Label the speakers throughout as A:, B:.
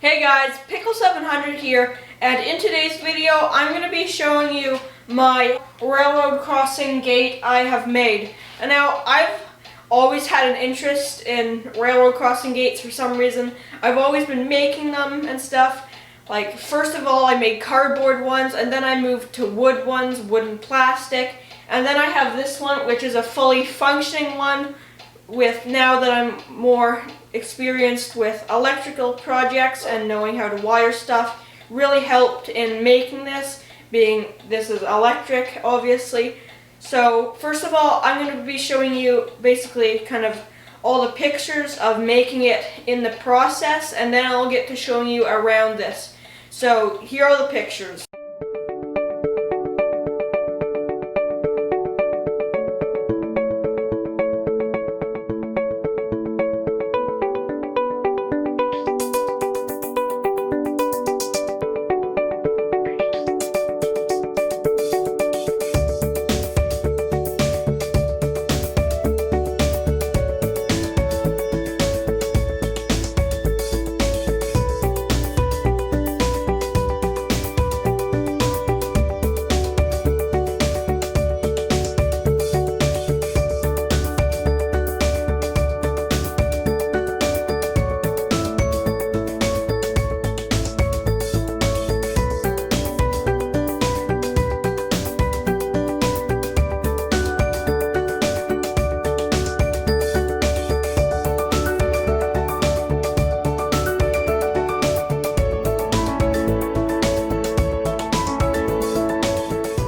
A: Hey guys, Pickle700 here, and in today's video I'm going to be showing you my railroad crossing gate I have made. And now I've always had an interest in railroad crossing gates for some reason. I've always been making them and stuff. Like, first of all I made cardboard ones, and then I moved to wood ones, wood and plastic, and then I have this one which is a fully functioning one. With now that I'm more experienced with electrical projects and knowing how to wire stuff, really helped in making this, being this is electric obviously. So first of all, I'm going to be showing you basically kind of all the pictures of making it in the process, and then I'll get to showing you around this. So here are the pictures.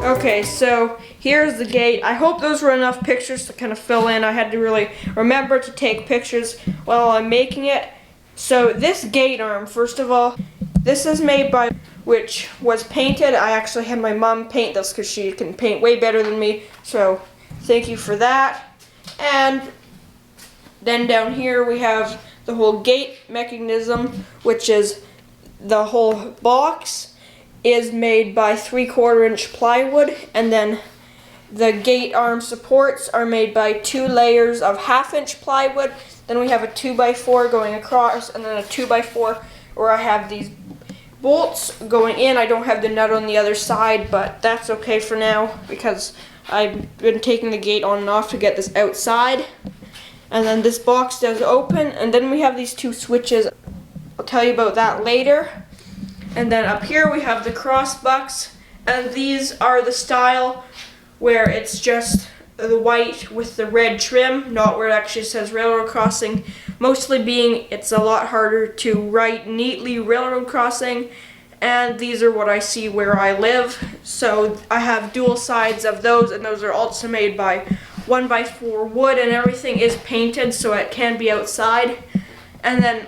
A: Okay, so here's the gate. I hope those were enough pictures to kind of fill in. I had to really remember to take pictures while I'm making it. So this gate arm, first of all, this is made by, which was painted. I actually had my mom paint this because she can paint way better than me. So thank you for that. And then down here we have the whole gate mechanism, which is the whole box is made by 3/4 inch plywood, and then the gate arm supports are made by 2 layers of 1/2 inch plywood. Then we have a 2x4 going across, and then a 2x4 where I have these bolts going in. I don't have the nut on the other side, but that's okay for now because I've been taking the gate on and off to get this outside. And then this box does open, and then we have these 2 switches. I'll tell you about that later. And then up here we have the cross bucks, and these are the style where it's just the white with the red trim, not where it actually says railroad crossing, mostly being it's a lot harder to write neatly railroad crossing, and these are what I see where I live. So I have dual sides of those, and those are also made by 1x4 wood, and everything is painted so it can be outside. And then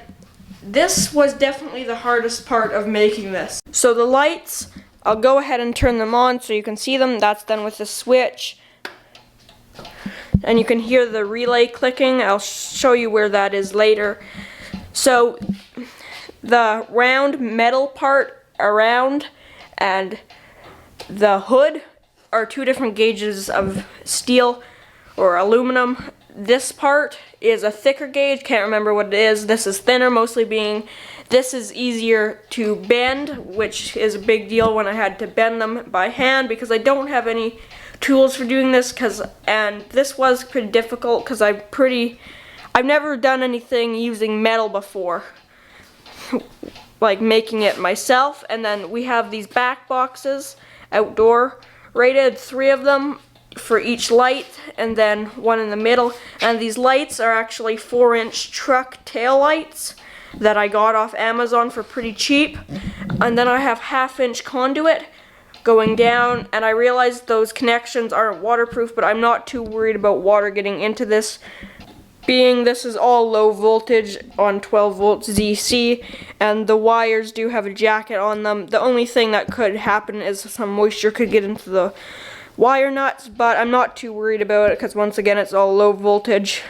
A: this was definitely the hardest part of making this. So the lights, I'll go ahead and turn them on so you can see them. That's done with the switch. And you can hear the relay clicking. I'll show you where that is later. So the round metal part around and the hood are 2 different gauges of steel or aluminum. This part is a thicker gauge, can't remember what it is. This is thinner, mostly being this is easier to bend, which is a big deal when I had to bend them by hand because I don't have any tools for doing this, and this was pretty difficult because I've never done anything using metal before, like making it myself. And then we have these back boxes, outdoor rated, 3 of them for each light, and then 1 in the middle. And these lights are actually 4-inch truck tail lights that I got off Amazon for pretty cheap. And then I have 1/2 inch conduit going down, and I realized those connections aren't waterproof, but I'm not too worried about water getting into this, being this is all low voltage on 12 volts DC, and the wires do have a jacket on them. The only thing that could happen is some moisture could get into the wire nuts, but I'm not too worried about it because once again it's all low voltage.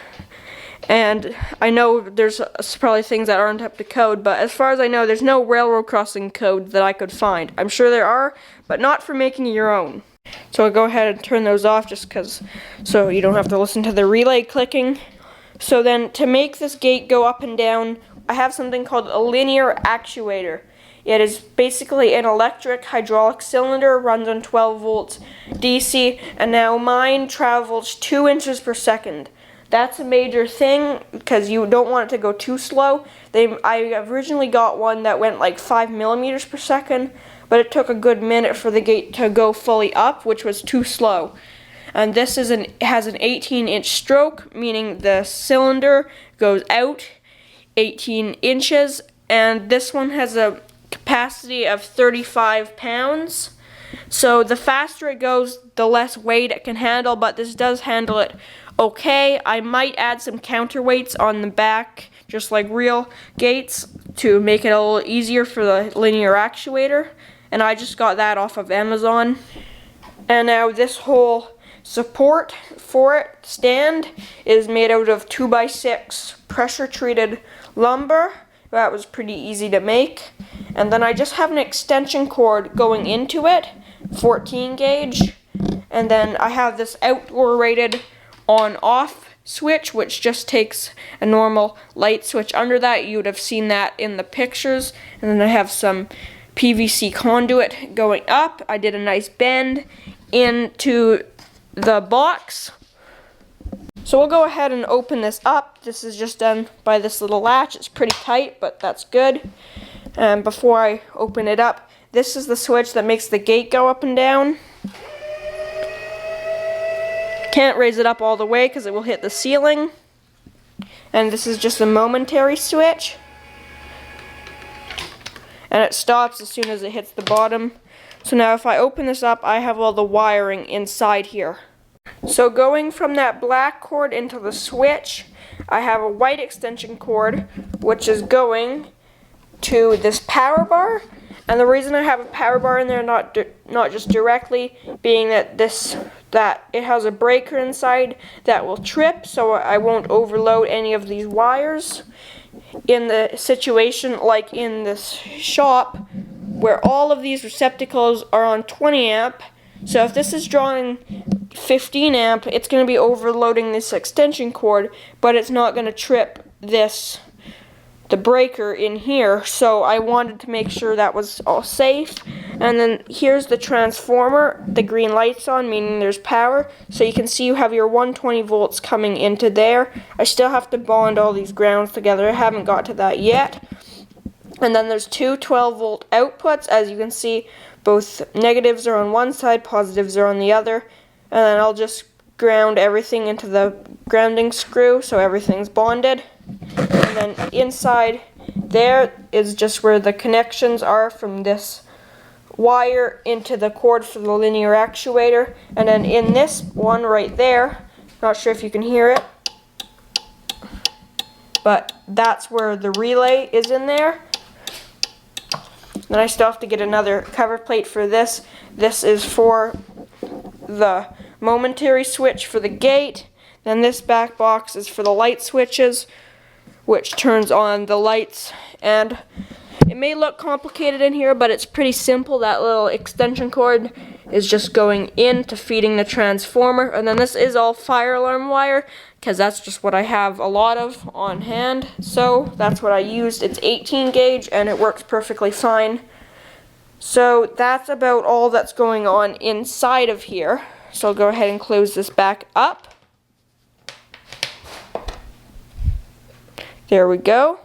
A: And I know there's probably things that aren't up to code, but as far as I know there's no railroad crossing code that I could find. I'm sure there are, but not for making your own. So I'll go ahead and turn those off just because so you don't have to listen to the relay clicking. So then to make this gate go up and down, I have something called a linear actuator. It is basically an electric hydraulic cylinder, runs on 12 volts DC, and now mine travels 2 inches per second. That's a major thing because you don't want it to go too slow. I originally got one that went like 5 millimeters per second, but it took a good minute for the gate to go fully up, which was too slow. And this has an 18-inch stroke, meaning the cylinder goes out 18 inches, and this one has a capacity of 35 pounds. So the faster it goes, the less weight it can handle, but this does handle it okay. I might add some counterweights on the back, just like real gates, to make it a little easier for the linear actuator. And I just got that off of Amazon. And now this whole support for it, stand, is made out of 2x6 pressure treated lumber. That was pretty easy to make. And then I just have an extension cord going into it, 14 gauge. And then I have this outdoor rated on-off switch, which just takes a normal light switch under that. You would have seen that in the pictures. And then I have some PVC conduit going up. I did a nice bend into the box. So we'll go ahead and open this up. This is just done by this little latch. It's pretty tight, but that's good. And before I open it up, this is the switch that makes the gate go up and down. Can't raise it up all the way because it will hit the ceiling. And this is just a momentary switch. And it stops as soon as it hits the bottom. So now if I open this up, I have all the wiring inside here. So going from that black cord into the switch, I have a white extension cord, which is going to this power bar. And the reason I have a power bar in there, not just directly, being that it has a breaker inside that will trip, so I won't overload any of these wires. In the situation like in this shop, where all of these receptacles are on 20 amp, so if this is drawing 15 amp, it's going to be overloading this extension cord, but it's not going to trip the breaker in here. So I wanted to make sure that was all safe. And then here's the transformer. The green light's on, meaning there's power. So you can see you have your 120 volts coming into there. I still have to bond all these grounds together. I haven't got to that yet. And then there's two 12 volt outputs. As you can see, both negatives are on one side, positives are on the other. And then I'll just ground everything into the grounding screw so everything's bonded. And then inside there is just where the connections are from this wire into the cord for the linear actuator. And then in this one right there, not sure if you can hear it, but that's where the relay is in there. Then I still have to get another cover plate for this. This is for the momentary switch for the gate. Then this back box is for the light switches, which turns on the lights. And it may look complicated in here, but it's pretty simple. That little extension cord is just going into feeding the transformer. And then this is all fire alarm wire, because that's just what I have a lot of on hand. So that's what I used. It's 18 gauge and it works perfectly fine. So that's about all that's going on inside of here. So I'll go ahead and close this back up. There we go.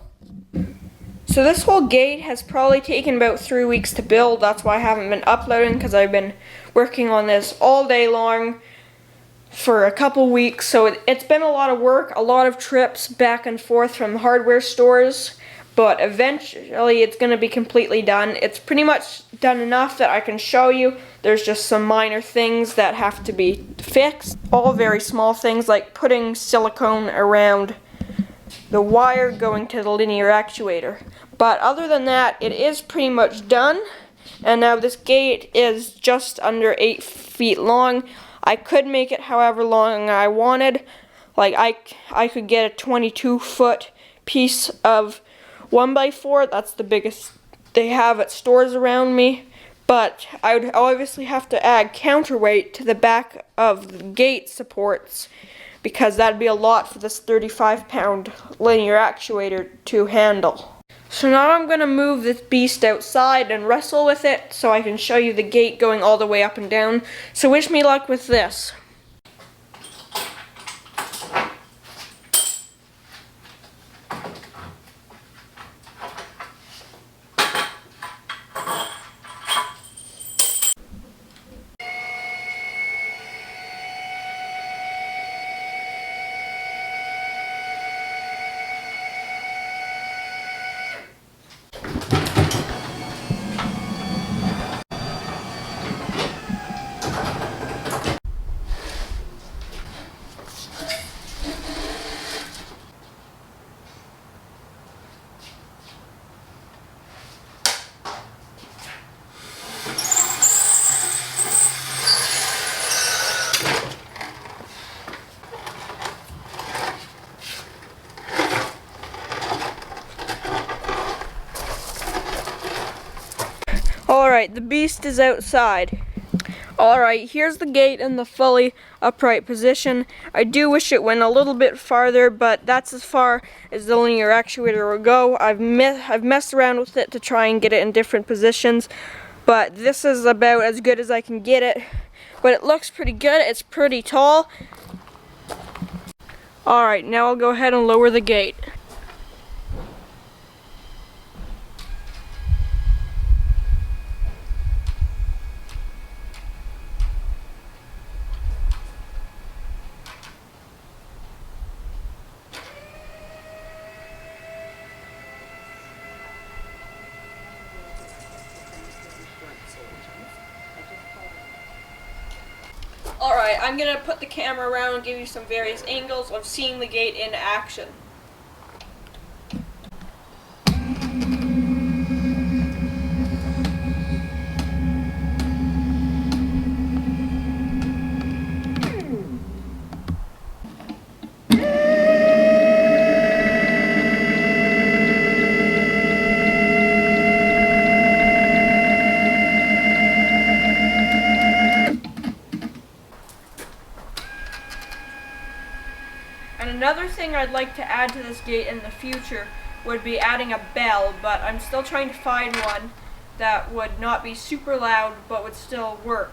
A: So this whole gate has probably taken about 3 weeks to build. That's why I haven't been uploading, because I've been working on this all day long for a couple weeks. So it's been a lot of work, a lot of trips back and forth from hardware stores. But eventually it's going to be completely done. It's pretty much done enough that I can show you. There's just some minor things that have to be fixed. All very small things like putting silicone around the wire going to the linear actuator. But other than that, it is pretty much done. And now this gate is just under 8 feet long. I could make it however long I wanted. Like I could get a 22-foot piece of 1x4. That's the biggest they have at stores around me. But I would obviously have to add counterweight to the back of the gate supports, because that'd be a lot for this 35-pound linear actuator to handle. So now I'm going to move this beast outside and wrestle with it so I can show you the gate going all the way up and down. So wish me luck with this. Alright, the beast is outside. Alright, here's the gate in the fully upright position. I do wish it went a little bit farther, but that's as far as the linear actuator will go. I've messed around with it to try and get it in different positions, but this is about as good as I can get it. But it looks pretty good. It's pretty tall. Alright, now I'll go ahead and lower the gate. Alright, I'm going to put the camera around and give you some various angles of seeing the gate in action. And another thing I'd like to add to this gate in the future would be adding a bell, but I'm still trying to find one that would not be super loud but would still work.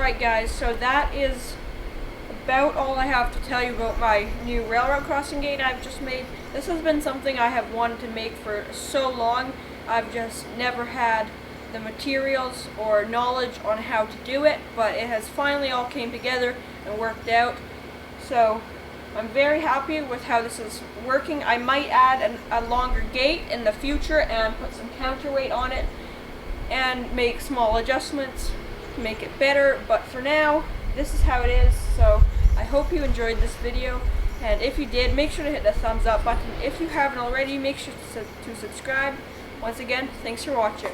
A: Alright guys, so that is about all I have to tell you about my new railroad crossing gate I've just made. This has been something I have wanted to make for so long. I've just never had the materials or knowledge on how to do it, but it has finally all came together and worked out. So I'm very happy with how this is working. I might add a longer gate in the future and put some counterweight on it and make small adjustments to make it better, but for now this is how it is. So I hope you enjoyed this video, and if you did, make sure to hit the thumbs up button. If you haven't already, make sure to subscribe. Once again, thanks for watching.